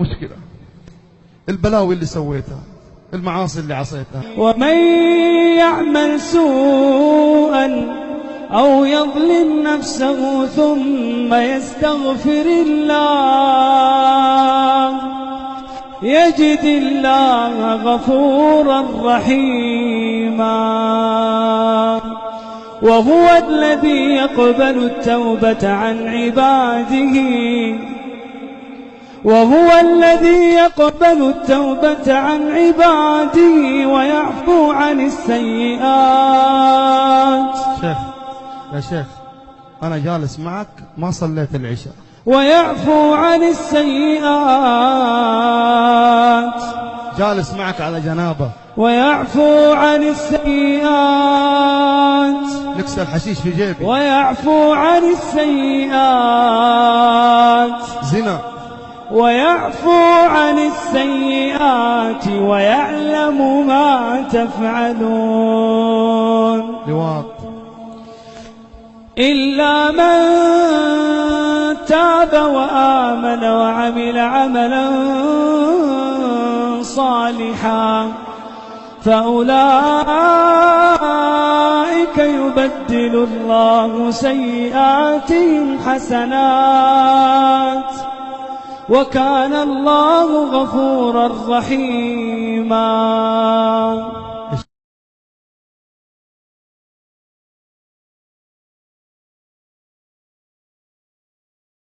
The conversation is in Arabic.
مشكلة البلاوي اللي سويتها، المعاصي اللي عصيتها. ومن يعمل سوءا أو يظلم نفسه ثم يستغفر الله يجد الله غفورا رحيما. وهو الذي يقبل التوبة عن عباده ويعفو عن السيئات. يا شيخ أنا جالس معك ما صليت العشاء. ويعفو عن السيئات. جالس معك على جنابه. ويعفو عن السيئات. نكسر الحشيش في جيبي. ويعفو عن السيئات. زنا. ويعفو عن السيئات ويعلم ما تفعلون. لواط. إلا من تاب وآمن وعمل عملا صالحا فأولئك يبدل الله سيئاتهم حسنات وكان الله غفورا رحيما.